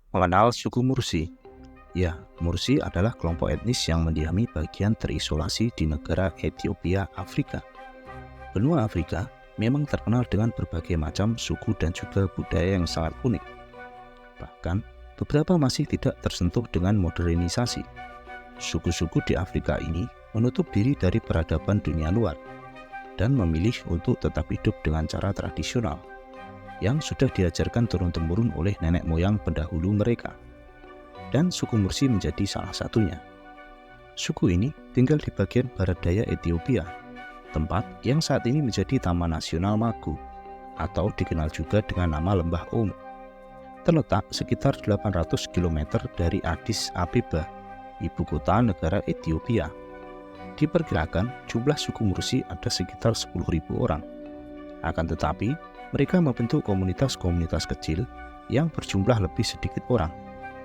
Mengenal suku Mursi? Ya, Mursi adalah kelompok etnis yang mendiami bagian terisolasi di negara Ethiopia, Afrika. Benua Afrika memang terkenal dengan berbagai macam suku dan juga budaya yang sangat unik. Bahkan, beberapa masih tidak tersentuh dengan modernisasi. Suku-suku di Afrika ini menutup diri dari peradaban dunia luar dan memilih untuk tetap hidup dengan cara tradisional yang sudah diajarkan turun-temurun oleh nenek moyang pendahulu mereka. Dan suku Mursi menjadi salah satunya. Suku ini tinggal di bagian barat daya Ethiopia, tempat yang saat ini menjadi Taman Nasional Magu, atau dikenal juga dengan nama Lembah Omo. Terletak sekitar 800 km dari Addis Abeba, ibu kota negara Ethiopia. Diperkirakan jumlah suku Mursi ada sekitar 10.000 orang. Akan tetapi, mereka membentuk komunitas-komunitas kecil yang berjumlah lebih sedikit orang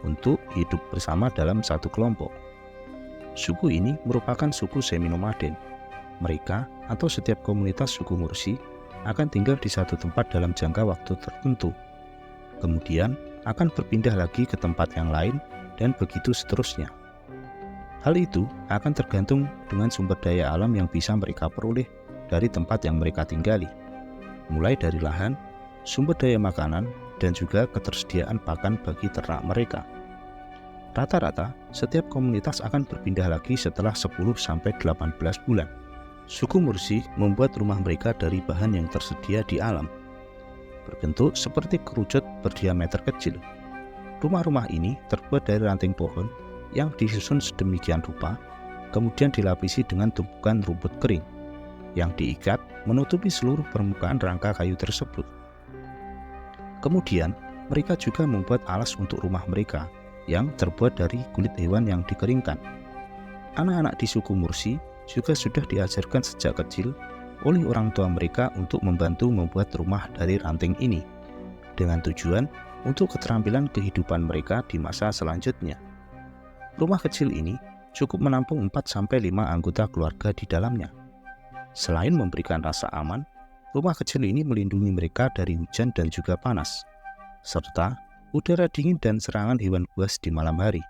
untuk hidup bersama dalam satu kelompok. Suku ini merupakan suku semi-nomaden. Mereka atau setiap komunitas suku Mursi akan tinggal di satu tempat dalam jangka waktu tertentu. Kemudian akan berpindah lagi ke tempat yang lain dan begitu seterusnya. Hal itu akan tergantung dengan sumber daya alam yang bisa mereka peroleh dari tempat yang mereka tinggali, mulai dari lahan, sumber daya makanan, dan juga ketersediaan pakan bagi ternak mereka. Rata-rata, setiap komunitas akan berpindah lagi setelah 10-18 bulan. Suku Mursi membuat rumah mereka dari bahan yang tersedia di alam, berbentuk seperti kerucut berdiameter kecil. Rumah-rumah ini terbuat dari ranting pohon yang disusun sedemikian rupa, kemudian dilapisi dengan tumpukan rumput kering yang diikat menutupi seluruh permukaan rangka kayu tersebut. Kemudian, mereka juga membuat alas untuk rumah mereka yang terbuat dari kulit hewan yang dikeringkan. Anak-anak di suku Mursi juga sudah diajarkan sejak kecil oleh orang tua mereka untuk membantu membuat rumah dari ranting ini, dengan tujuan untuk keterampilan kehidupan mereka di masa selanjutnya. Rumah kecil ini cukup menampung 4-5 anggota keluarga di dalamnya. Selain memberikan rasa aman, rumah kecil ini melindungi mereka dari hujan dan juga panas, serta udara dingin dan serangan hewan buas di malam hari.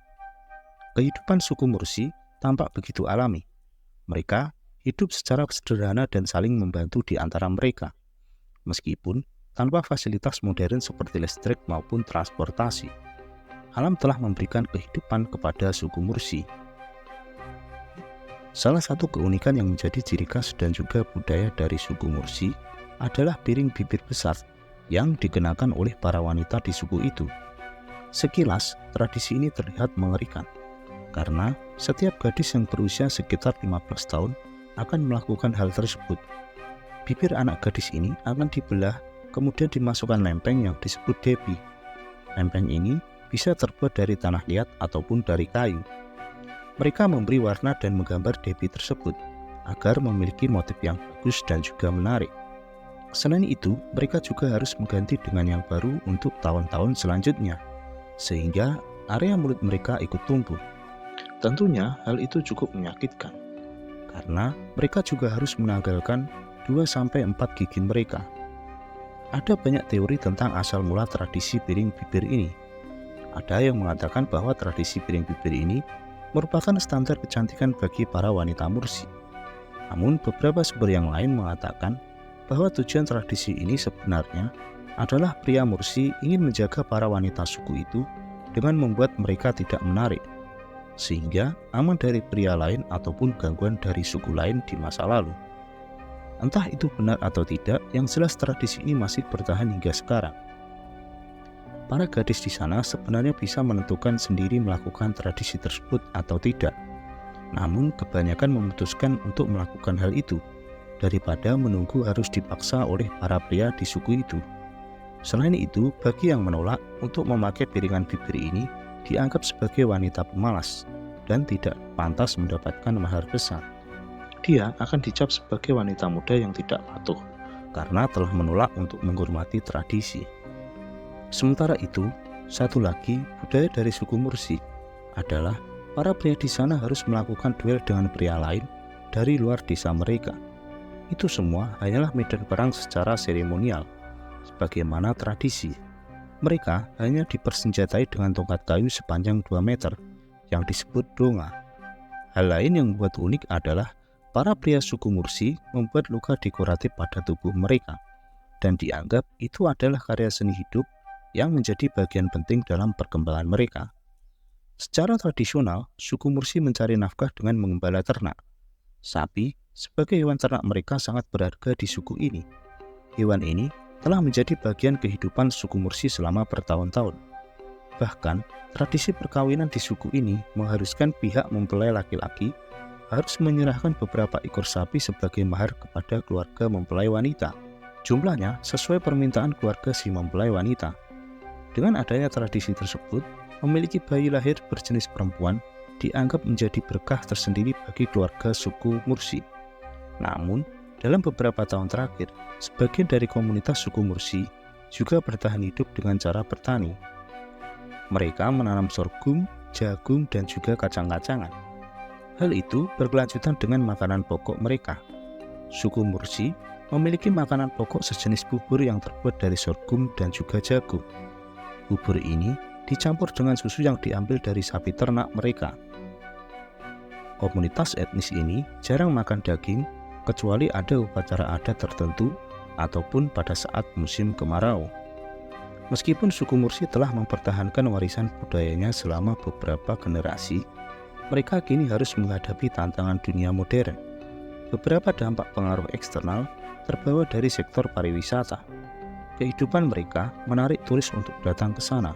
Kehidupan suku Mursi tampak begitu alami. Mereka hidup secara sederhana dan saling membantu di antara mereka, meskipun tanpa fasilitas modern seperti listrik maupun transportasi. Alam telah memberikan kehidupan kepada suku Mursi. Salah satu keunikan yang menjadi ciri khas dan juga budaya dari suku Mursi adalah piring bibir besar yang dikenakan oleh para wanita di suku itu. Sekilas, tradisi ini terlihat mengerikan, karena setiap gadis yang berusia sekitar 15 tahun akan melakukan hal tersebut. Bibir anak gadis ini akan dibelah, kemudian dimasukkan lempeng yang disebut debi. Lempeng ini bisa terbuat dari tanah liat ataupun dari kayu. Mereka memberi warna dan menggambar debi tersebut agar memiliki motif yang bagus dan juga menarik. Selain itu, mereka juga harus mengganti dengan yang baru untuk tahun-tahun selanjutnya, sehingga area mulut mereka ikut tumbuh. Tentunya hal itu cukup menyakitkan, karena mereka juga harus menanggalkan 2-4 gigi mereka. Ada banyak teori tentang asal mula tradisi piring bibir ini. Ada yang mengatakan bahwa tradisi piring bibir ini merupakan standar kecantikan bagi para wanita Mursi. Namun beberapa sumber yang lain mengatakan bahwa tujuan tradisi ini sebenarnya adalah pria Mursi ingin menjaga para wanita suku itu dengan membuat mereka tidak menarik, sehingga aman dari pria lain ataupun gangguan dari suku lain di masa lalu. Entah itu benar atau tidak, yang jelas tradisi ini masih bertahan hingga sekarang. Para gadis di sana sebenarnya bisa menentukan sendiri melakukan tradisi tersebut atau tidak. Namun kebanyakan memutuskan untuk melakukan hal itu daripada menunggu harus dipaksa oleh para pria di suku itu. Selain itu, bagi yang menolak untuk memakai piringan bibir ini dianggap sebagai wanita pemalas dan tidak pantas mendapatkan mahar besar. Dia akan dicap sebagai wanita muda yang tidak patuh karena telah menolak untuk menghormati tradisi. Sementara itu, satu lagi budaya dari suku Mursi adalah para pria di sana harus melakukan duel dengan pria lain dari luar desa mereka. Itu semua hanyalah medan perang secara seremonial, sebagaimana tradisi. Mereka hanya dipersenjatai dengan tongkat kayu sepanjang 2 meter yang disebut donga. Hal lain yang membuat unik adalah para pria suku Mursi membuat luka dekoratif pada tubuh mereka, dan dianggap itu adalah karya seni hidup yang menjadi bagian penting dalam perkembangan mereka. Secara tradisional, suku Mursi mencari nafkah dengan mengembala ternak. Sapi sebagai hewan ternak mereka sangat berharga di suku ini. Hewan ini telah menjadi bagian kehidupan suku Mursi selama bertahun-tahun. Bahkan, tradisi perkawinan di suku ini mengharuskan pihak mempelai laki-laki harus menyerahkan beberapa ekor sapi sebagai mahar kepada keluarga mempelai wanita. Jumlahnya sesuai permintaan keluarga si mempelai wanita. Dengan adanya tradisi tersebut, memiliki bayi lahir berjenis perempuan dianggap menjadi berkah tersendiri bagi keluarga suku Mursi. Namun, dalam beberapa tahun terakhir, sebagian dari komunitas suku Mursi juga bertahan hidup dengan cara bertani. Mereka menanam sorghum, jagung, dan juga kacang-kacangan. Hal itu berkelanjutan dengan makanan pokok mereka. Suku Mursi memiliki makanan pokok sejenis bubur yang terbuat dari sorghum dan juga jagung. Bubur ini dicampur dengan susu yang diambil dari sapi ternak mereka. Komunitas etnis ini jarang makan daging kecuali ada upacara adat tertentu ataupun pada saat musim kemarau. Meskipun suku Mursi telah mempertahankan warisan budayanya selama beberapa generasi, mereka kini harus menghadapi tantangan dunia modern. Beberapa dampak pengaruh eksternal terbawa dari sektor pariwisata. Kehidupan mereka menarik turis untuk datang ke sana,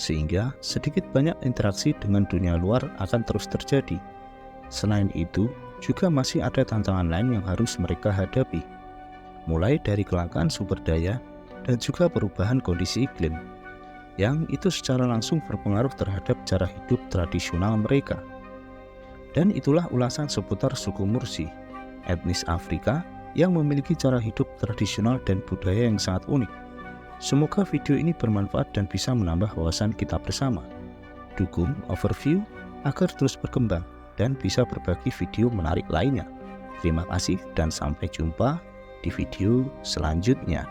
sehingga sedikit banyak interaksi dengan dunia luar akan terus terjadi. Selain itu, juga masih ada tantangan lain yang harus mereka hadapi, mulai dari kelangkaan sumber daya dan juga perubahan kondisi iklim, yang itu secara langsung berpengaruh terhadap cara hidup tradisional mereka. Dan itulah ulasan seputar suku Mursi, etnis Afrika yang memiliki cara hidup tradisional dan budaya yang sangat unik. Semoga video ini bermanfaat dan bisa menambah wawasan kita bersama. Dukung overview agar terus berkembang dan bisa berbagi video menarik lainnya. Terima kasih dan sampai jumpa di video selanjutnya.